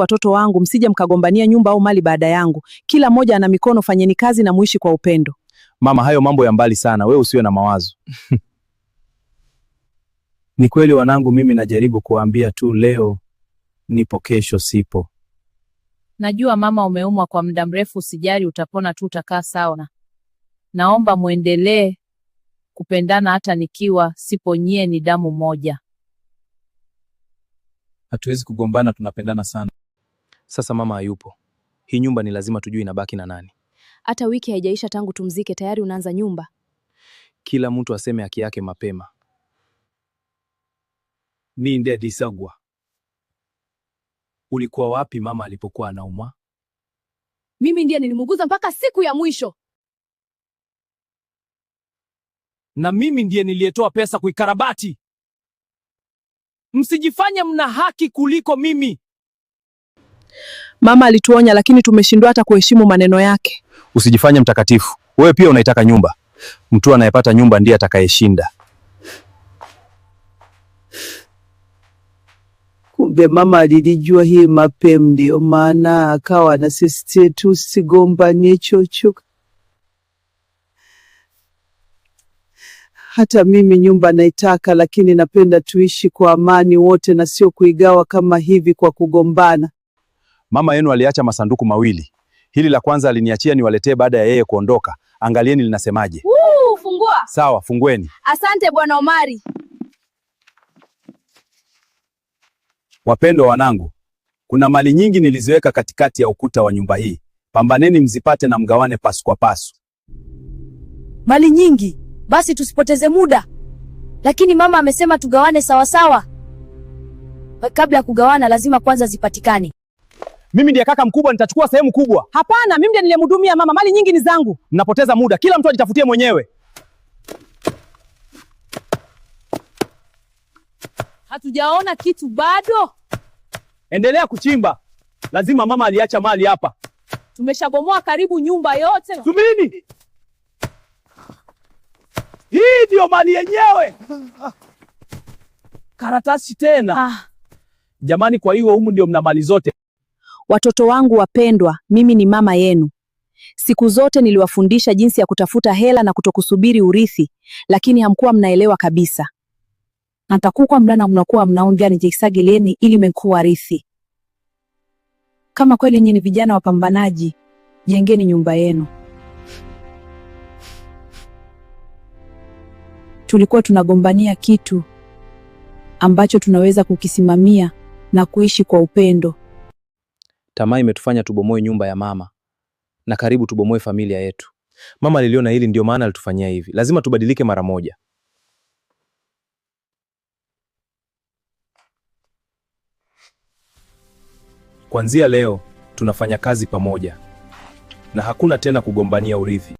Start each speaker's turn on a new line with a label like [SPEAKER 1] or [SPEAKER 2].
[SPEAKER 1] watoto wangu, msije mkagombania nyumba au mali baada yangu. Kila mmoja ana mikono, fanyeni kazi na muishi kwa upendo.
[SPEAKER 2] Mama, hayo mambo ya mbali sana, wewe usiwe na mawazo. Ni kweli wanangu, mimi najaribu kuwaambia tu, leo nipo, kesho sipo.
[SPEAKER 3] Najua mama, umeumwa kwa muda mrefu, usijali, utapona tu, utakaa sawa. Naomba muendelee kupendana hata nikiwa sipo, nyie ni damu moja.
[SPEAKER 2] Hatuwezi kugombana, tunapendana sana. Sasa mama hayupo, hii nyumba ni lazima tujue inabaki na nani.
[SPEAKER 4] Hata wiki haijaisha tangu tumzike, tayari unaanza nyumba.
[SPEAKER 2] Kila mtu aseme haki yake mapema. Ninde Disagwa, ulikuwa wapi mama alipokuwa anaumwa?
[SPEAKER 4] Mimi ndiye nilimuguza mpaka siku ya mwisho.
[SPEAKER 2] Na mimi ndiye niliyetoa pesa kuikarabati. Msijifanye mna haki kuliko mimi.
[SPEAKER 1] Mama alituonya, lakini tumeshindwa hata kuheshimu maneno yake.
[SPEAKER 2] Usijifanye mtakatifu. Wewe pia unaitaka nyumba. Mtu anayepata nyumba ndiye atakayeshinda.
[SPEAKER 5] Kumbe mama alilijua hii mapema, ndio maana akawa anasisitiza tusigombanie chochote. Hata mimi nyumba naitaka, lakini napenda tuishi kwa amani wote na sio kuigawa kama hivi kwa kugombana.
[SPEAKER 2] Mama yenu aliacha masanduku mawili. Hili la kwanza aliniachia niwaletee baada ya yeye kuondoka. Angalieni linasemaje.
[SPEAKER 4] Fungua.
[SPEAKER 2] Sawa, fungueni.
[SPEAKER 4] Asante Bwana Omari.
[SPEAKER 2] Wapendwa wanangu, kuna mali nyingi niliziweka katikati ya ukuta wa nyumba hii. Pambaneni mzipate na mgawane pasu kwa pasu.
[SPEAKER 4] Mali nyingi? Basi tusipoteze muda. Lakini mama amesema tugawane sawa sawa. Kabla ya kugawana lazima kwanza zipatikane.
[SPEAKER 2] Mimi ndiye kaka mkubwa, nitachukua sehemu kubwa.
[SPEAKER 1] Hapana, mimi ndiye nilimhudumia mama, mali nyingi ni zangu.
[SPEAKER 2] Mnapoteza muda, kila mtu ajitafutie mwenyewe.
[SPEAKER 3] Hatujaona kitu bado.
[SPEAKER 2] Endelea kuchimba. Lazima mama aliacha mali hapa.
[SPEAKER 3] Tumeshabomoa karibu nyumba yote.
[SPEAKER 2] Subiri. Hii ndio mali yenyewe. Karatasi tena. Jamani, kwa hiyo humu ndio mna mali zote.
[SPEAKER 1] Watoto wangu wapendwa, mimi ni mama yenu. Siku zote niliwafundisha jinsi ya kutafuta hela na kutokusubiri urithi, lakini hamkuwa mnaelewa kabisa. Natakuwa mlana mnakuwa mnaongea nijisagilieni ili mekuwa rithi. Kama kweli nyinyi ni vijana wapambanaji, jengeni nyumba yenu. Tulikuwa tunagombania kitu ambacho tunaweza kukisimamia na kuishi kwa upendo.
[SPEAKER 2] Tamaa imetufanya tubomoe nyumba ya mama na karibu tubomoe familia yetu. Mama aliliona hili, ndio maana alitufanyia hivi. Lazima tubadilike mara moja. Kuanzia leo tunafanya kazi pamoja na hakuna tena kugombania urithi.